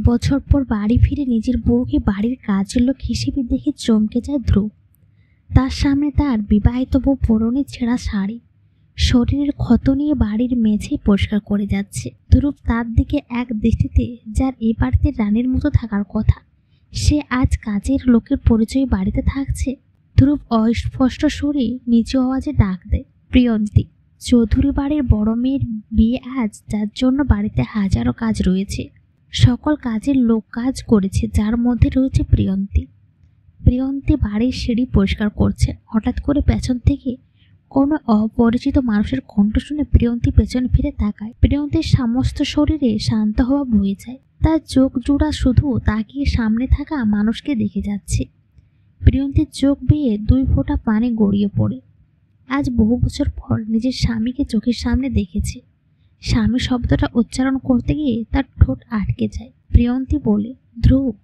বছর পর বাড়ি ফিরে নিজের বউকে বাড়ির কাজের লোক হিসেবে দেখে চমকে যায় ধ্রুব। তার সামনে তার বিবাহিত বউ পরনে ছেঁড়া শাড়ি, শরীরের ক্ষত নিয়ে বাড়ির মেঝে পরিষ্কার করে যাচ্ছে। ধ্রুব তার দিকে এক দৃষ্টিতে, যার এই বাড়িতে রানীর মতো থাকার কথা, সে আজ কাজের লোকের পরিচয়ে বাড়িতে থাকছে। ধ্রুব অস্পষ্ট সুরে নিচু আওয়াজে ডাক দেয়, প্রিয়ন্তী। চৌধুরী বাড়ির বড় মেয়ের বিয়ে আজ, যার জন্য বাড়িতে হাজারো কাজ রয়েছে। সকল কাজের লোক কাজ করেছে, যার মধ্যে রয়েছে প্রিয়ন্তী। প্রিয়ন্তী বাড়ির সিঁড়ি পরিষ্কার করছে। হঠাৎ করে পেছন থেকে কোনো অপরিচিত মানুষের কণ্ঠ শুনে প্রিয়ন্তী পেছনে ফিরে তাকায়। প্রিয়ন্তীর সমস্ত শরীরে শান্ত হওয়া বয়ে যায়। তার চোখ জোড়া শুধু তাকিয়ে সামনে থাকা মানুষকে দেখে যাচ্ছে। প্রিয়ন্তীর চোখ বেয়ে 2 ফোঁটা পানি গড়িয়ে পড়ে। আজ বহু বছর পর নিজের স্বামীকে চোখের সামনে দেখেছে। স্বামী শব্দটা উচ্চারণ করতে গিয়ে তার ঠোঁট আটকে যায়। প্রিয়ন্তী বলে, ধ্রুব।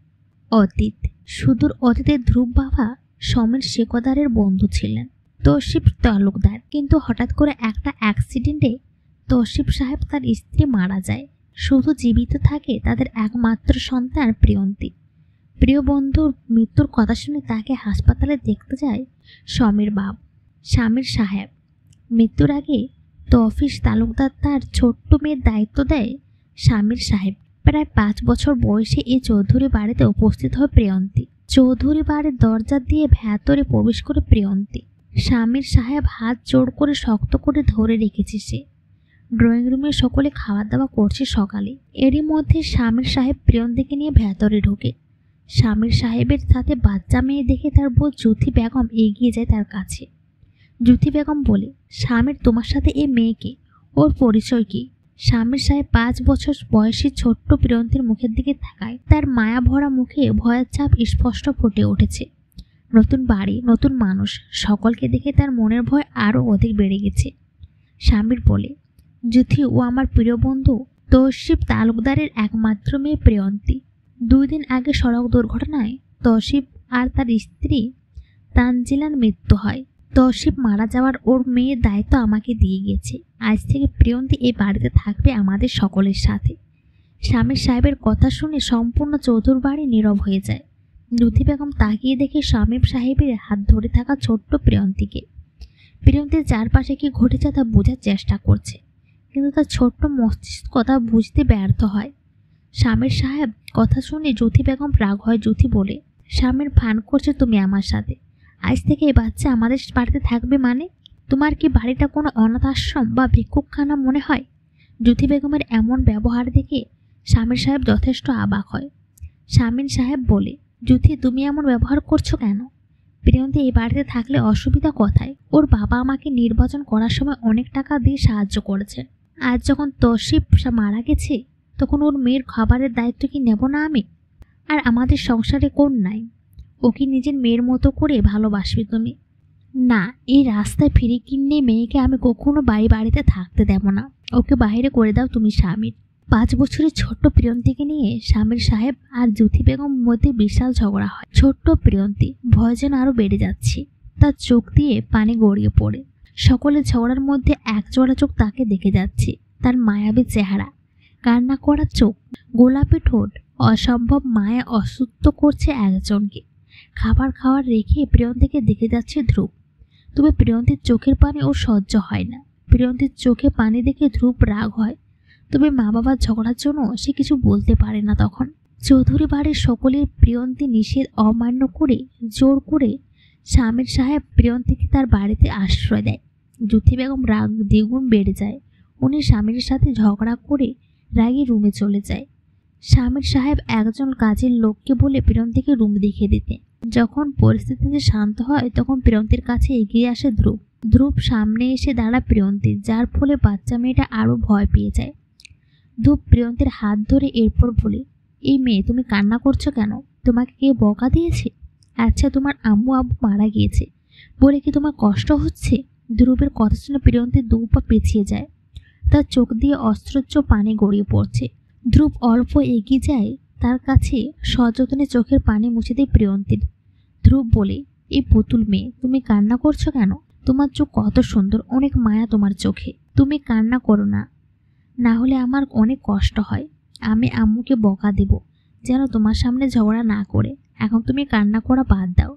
অতীত, সুদূর অতীতে ধ্রুব বাবা সমীর শেকদারের বন্ধু ছিলেন, তৌসিফ তালুকদার। কিন্তু হঠাৎ করে একটা অ্যাক্সিডেন্টে তৌসিফ সাহেব তার স্ত্রী মারা যায়। শুধু জীবিত থাকে তাদের একমাত্র সন্তান প্রিয়ন্তী। প্রিয় বন্ধুর মৃত্যুর কথা শুনে তাকে হাসপাতালে দেখতে যায় সমীর বাবু, সমীর সাহেব। মৃত্যুর আগে তৌসিফ তালুকদার তার ছোট্ট মেয়ের দায়িত্ব দেয় সমীর সাহেব। প্রায় 5 বছর বয়সে এই চৌধুরী বাড়িতে উপস্থিত হয় প্রিয়ন্তী। চৌধুরী বাড়ির দরজা দিয়ে ভেতরে প্রবেশ করে প্রিয়ন্তী। সমীর সাহেব হাত জোড় করে শক্ত করে ধরে রেখেছে সে। ড্রয়িং রুমে সকলে খাওয়া দাওয়া করছে সকালে। এরই মধ্যে সমীর সাহেব প্রিয়ন্তীকে নিয়ে ভেতরে ঢোকে। সমীর সাহেবের সাথে বাচ্চা মেয়ে দেখে তার বউ জ্যোতি বেগম এগিয়ে যায় তার কাছে। জ্যোতি বেগম বলে, সমীর, তোমার সাথে এই মেয়েকে, ওর পরিচয় কি? সমীর সাহেব 5 বছর বয়সী ছোট্ট প্রিয়ন্তীর মুখের দিকে তাকায়। তার মায়া ভরা মুখে ভয়ের ছাপ স্পষ্ট ফুটে উঠেছে। নতুন বাড়ি, নতুন মানুষ, সকলকে দেখে তার মনের ভয় আরও অধিক বেড়ে গেছে। সমীর বলে, জ্যোতি, ও আমার প্রিয় বন্ধু তৌসিফ তালুকদারের একমাত্র মেয়ে প্রিয়ন্তী। 2 দিন আগে সড়ক দুর্ঘটনায় তৌসিফ আর তার স্ত্রী তানজিলার মৃত্যু হয়। তৌসিফ মারা যাওয়ার ওর মেয়ের দায়িত্ব আমাকে দিয়ে গেছে। আজ থেকে প্রিয়ন্তী এই বাড়িতে থাকবে আমাদের সকলের সাথে। সমীর সাহেবের কথা শুনে সম্পূর্ণ চৌধুরী বাড়ি নীরব হয়ে যায়। জ্যোতি বেগম তাকিয়ে দেখে সমীর সাহেবের হাত ধরে থাকা ছোট্ট প্রিয়ন্তীকে। প্রিয়ন্তীর চারপাশে কি ঘটেছে তা বোঝার চেষ্টা করছে, কিন্তু তার ছোট্ট মস্তিষ্ক কথা বুঝতে ব্যর্থ হয়। সমীর সাহেব কথা শুনে জ্যোতি বেগম রাগ হয়। জ্যোতি বলে, সমীর, ফান করছে তুমি আমার সাথে। আজ থেকে এই বাচ্চা আমাদের বাড়িতে থাকবে মানে? তোমার কি বাড়িটা কোনো অনাথ আশ্রম বা ভিক্ষুকখানা মনে হয়? জ্যোতি বেগমের এমন ব্যবহার দেখে সমীর সাহেব যথেষ্ট অবাক হয়। সমীর সাহেব বলে, জ্যোতি, তুমি এমন ব্যবহার করছো কেন? প্রিয়ন্তী এই বাড়িতে থাকলে অসুবিধা কোথায়? ওর বাবা আমাকে নির্বাচন করার সময় অনেক টাকা দিয়ে সাহায্য করেছে। আজ যখন তৌসিফ মারা গেছে, তখন ওর মেয়ের খাবারের দায়িত্ব কি নেব না আমি? আর আমাদের সংসারে কোন নাই? ওকে নিজের মেয়ের মতো করে ভালোবাসবে তুমি? না, এই রাস্তায় ফিরে কিনে মেয়েকে আমি কখনো বাড়িতে থাকতে দেব না। ওকে বাইরে করে দাও তুমি। সমীর। 5 বছরের ছোট্ট প্রিয়ন্তীকে নিয়ে সমীর সাহেব আর জ্যোতি বেগম মধ্যে বিশাল ঝগড়া হয়। ছোট্ট প্রিয়ন্তী ভয় যেন আরো বেড়ে যাচ্ছে। তার চোখ দিয়ে পানি গড়িয়ে পড়ে। সকলের ঝগড়ার মধ্যে একজোড়া চোখ তাকে দেখে যাচ্ছে। তার মায়াবী চেহারা, কান্না করা চোখ, গোলাপি ঠোঁট, অসম্ভব মায়া অসুস্থ করছে একজনকে। খাবার খাওয়ার রেখে প্রিয়ন্তীকে দেখে যাচ্ছে ধ্রুব। তবে প্রিয়ন্তীর চোখের পানি ওর সহ্য হয় না। প্রিয়ন্তীর চোখে পানি দেখে ধ্রুব রাগ হয়। তবে মা বাবার ঝগড়ার জন্য সে কিছু বলতে পারে না। তখন চৌধুরী বাড়ির সকলের প্রিয়ন্তী নিষেধ অমান্য করে জোর করে সমীর সাহেব প্রিয়ন্তীকে তার বাড়িতে আশ্রয় দেয়। জ্যোতি বেগম রাগ দ্বিগুণ বেড়ে যায়। উনি স্বামীর সাথে ঝগড়া করে রাগে রুমে চলে যায়। সমীর সাহেব একজন কাজের লোককে বলে প্রিয়ন্তীকে রুম দেখিয়ে দিতে। যখন পরিস্থিতি শান্ত হয় তখন প্রিয়ন্তীর কাছে এগিয়ে আসে ধ্রুব। ধ্রুব সামনে এসে দাঁড়ায় প্রিয়ন্তী, যার ফলে বাচ্চা মেয়েটা আরো ভয় পেয়ে যায়। ধ্রুব প্রিয়ন্তীর হাত ধরে এরপর বলে, এই মেয়ে, তুমি কান্না করছো কেন? তোমাকে কে বকা দিয়েছে? আচ্ছা, তোমার আম্মু আব্বু মারা গিয়েছে বলে কি তোমার কষ্ট হচ্ছে? ধ্রুবের কথা শুনে প্রিয়ন্তী 2 পা পিছিয়ে যায়। তার চোখ দিয়ে অস্ত্রোচ্চ পানি গড়িয়ে পড়ছে। ধ্রুব অল্প এগিয়ে যায় তার কাছে, সযত্নে চোখের পানি মুছে দেয় প্রিয়ন্তীর। ধ্রুব বলে, এই পুতুল মেয়ে, তুমি কান্না করছো কেন? তোমার চোখ কত সুন্দর, অনেক মায়া তোমার চোখে। তুমি কান্না করো না, না হলে আমার অনেক কষ্ট হয়। আমি আম্মুকে বকা দেব, যেন তোমার সামনে ঝগড়া না করে। এখন তুমি কান্না করা বাদ দাও।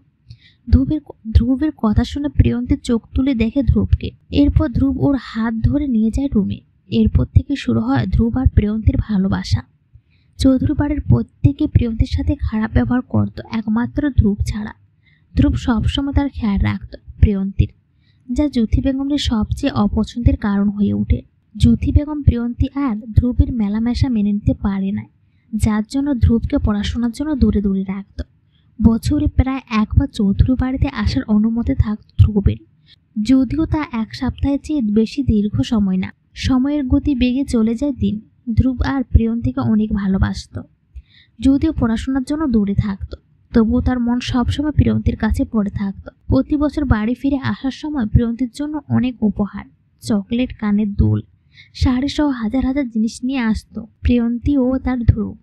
ধ্রুবের কথা শুনে প্রিয়ন্তী চোখ তুলে দেখে ধ্রুবকে। এরপর ধ্রুব ওর হাত ধরে নিয়ে যায় রুমে। এরপর থেকে শুরু হয় ধ্রুব আর প্রিয়ন্তীর ভালোবাসা। চৌধুরী বাড়ির প্রত্যেকে প্রিয়ন্তীর সাথে খারাপ ব্যবহার করত, একমাত্র ধ্রুব ছাড়া। ধ্রুব সবসময় তার খেয়াল রাখত প্রিয়ন্তীর, যা জ্যোতি বেগমের সবচেয়ে অপছন্দের কারণ হয়ে ওঠে। জ্যোতি বেগম প্রিয়ন্তী আর ধ্রুবের মেলামেশা মেনে নিতে পারে না, যার জন্য ধ্রুবকে পড়াশোনার জন্য দূরে দূরে রাখত। বছরে প্রায় একবার চৌধুরী বাড়িতে আসার অনুমতি থাকত ধ্রুবের, যদিও তা এক সপ্তাহের চেয়ে বেশি দীর্ঘ সময় না। সময়ের গতি বেগে চলে যায় দিন। ধ্রুব আর প্রিয়ন্তীকে অনেক ভালোবাসত, যদিও পড়াশোনার জন্য দূরে থাকত, তবুও তার মন সবসময় প্রিয়ন্তীর কাছে পড়ে থাকত। প্রতি বছর বাড়ি ফিরে আসার সময় প্রিয়ন্তীর জন্য অনেক উপহার, চকলেট, কানের দুল, শাড়ি সহ হাজার হাজার জিনিস নিয়ে আসতো প্রিয়ন্তী ও তার ধ্রুব।